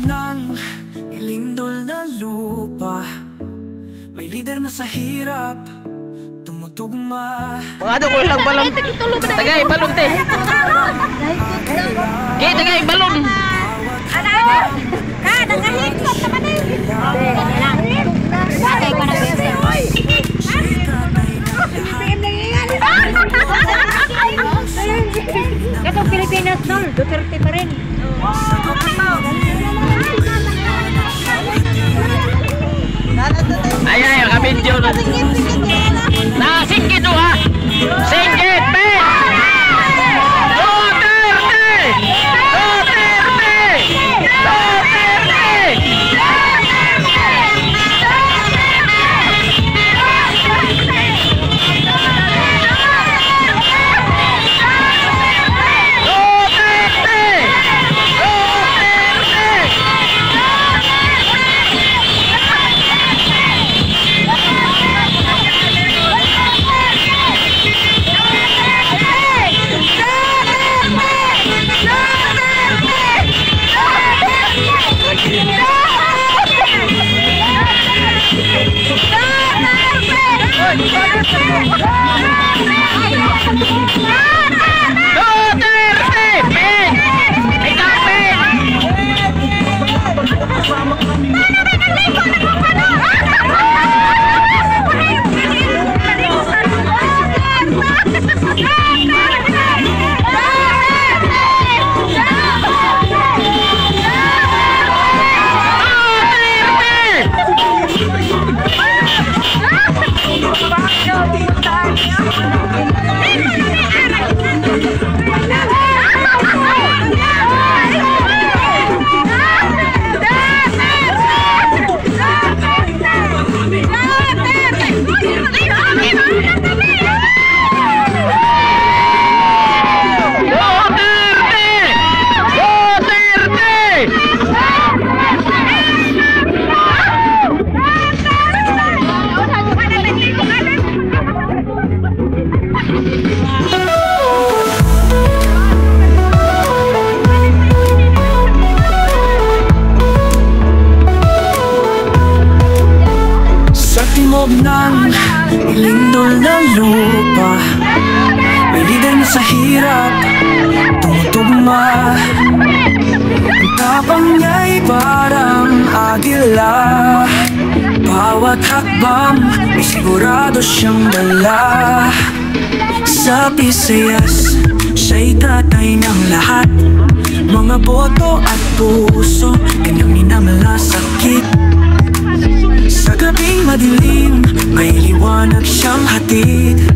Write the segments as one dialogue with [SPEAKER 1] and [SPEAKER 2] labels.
[SPEAKER 1] ng ilindol na lupa, may lider na sa hirap tumutugma.
[SPEAKER 2] Mga ano ko lang balon. Tagay balon te. Okay, tagay balon.
[SPEAKER 3] Nagahikot naman eh. Bagay ko na bese. Katong Pilipinas no, Duterte pa rin.
[SPEAKER 2] Ay, kabidyo na. Singkit ha. Singkit, men. Duterte! Duterte!
[SPEAKER 1] Ng ilindol na lupa, may lider na sa hirap tumutugma. Ang tapang niya'y parang agila, bawat hakbang may sigurado siyang dala. Sa Visayas, siya'y tatay ng lahat, mga boto at puso kanyang minamalasakit. Sa gabing madilim, may liwanag siyang hatid,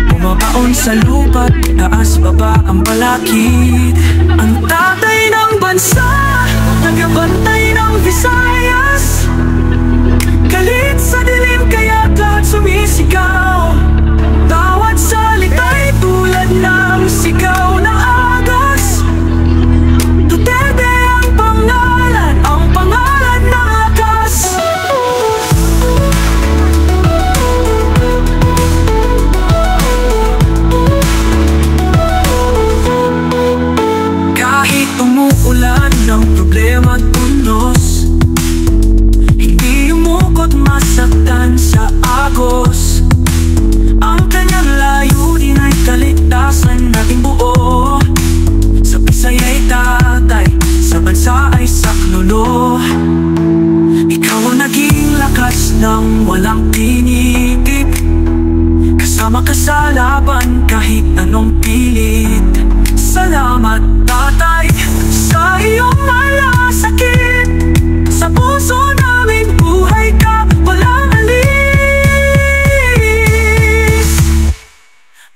[SPEAKER 1] bumabaon sa lupa't taas baba ang balakid. Ang tatay ng bansa, tagabantay ng Visayas, galit sa dilim kaya't lahat sumisigaw. Bawat salita'y tulad ng sigaw ng agos. Duterte ang pangalan ng lakas. Umuulan ng problema at unos, hindi umukot masaktan sa agos. Ang kanyang layunin ay kaligtasan nating buo. Sa Bisaya'y tatay, sa bansa ay saklolo. Ikaw ang naging lakas ng walang tinikip, kasama ka sa laban kahit anong pilit. Salamat tatay sa iyong malasakit, sa puso namin buhay ka walang alis.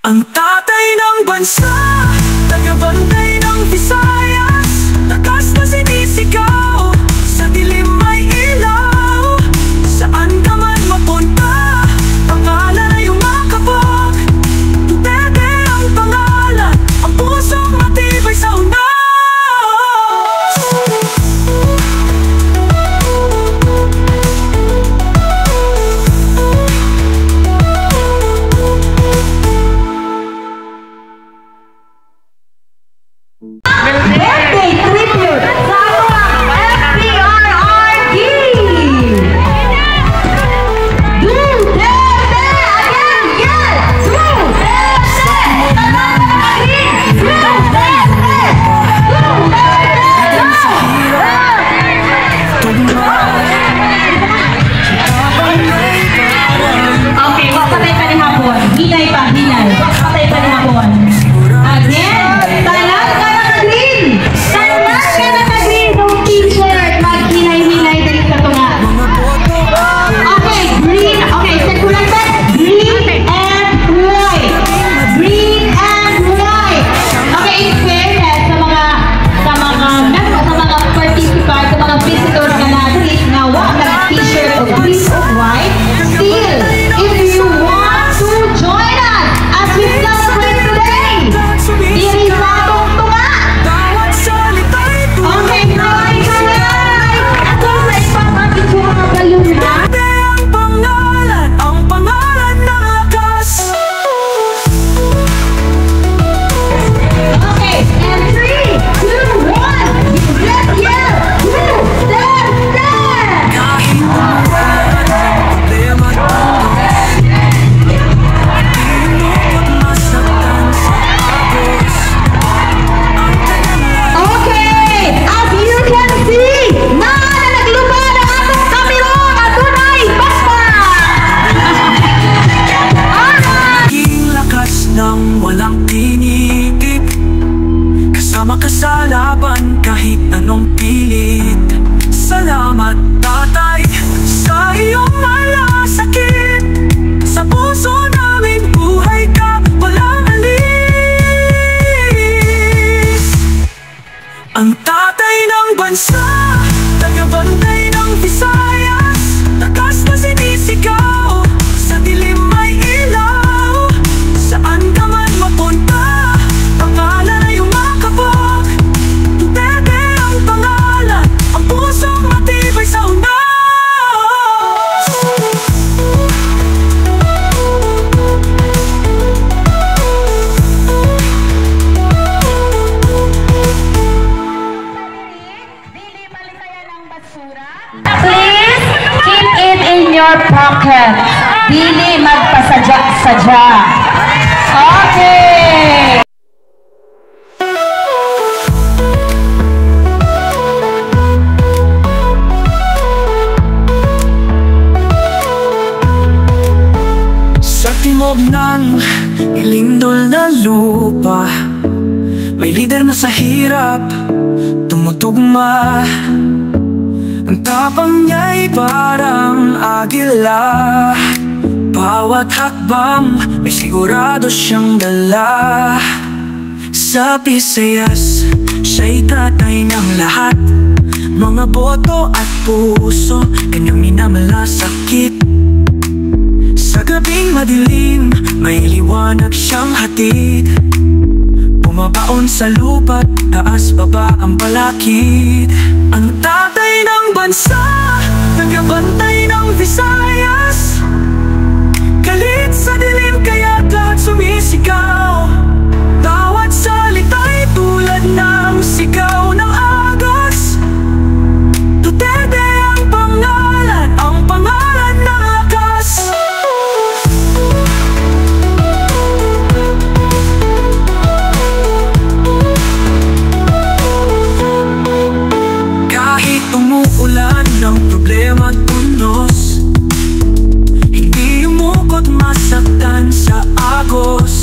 [SPEAKER 1] Ang tatay ng bansa, tagabantay ng Visayas, lakas na sinisigaw, sa dilim may ilaw. Saan ka man mapunta, pangalan ay umakabog. Duterte ang pangalan, ang pusong matibay sa unas.
[SPEAKER 4] Ken. Dili magpasadya-sadya. Okay.
[SPEAKER 1] Sa timog ng ilindol na lupa, may lider na sa hirap tumutugma. Ang tapang niya'y parang agila, bawat hakbang may sigurado siyang dala. Sa Visayas, siya'y tatay ng lahat, mga boto at puso kanyang minamalasakit. Sa gabing madilim, may liwanag siyang hatid, bumabaon sa lupa't taas baba ang balakid. Ang tatay ng bansa, tagabantay ng Visayas, galit sa dilim kaya't lahat sumisigaw. Bawat salita'y tulad ng sigaw ng agos. Duterte ang pangalan ng lakas. Kahit umuulan ng problema at unos, hindi umukot masaktan sa agos.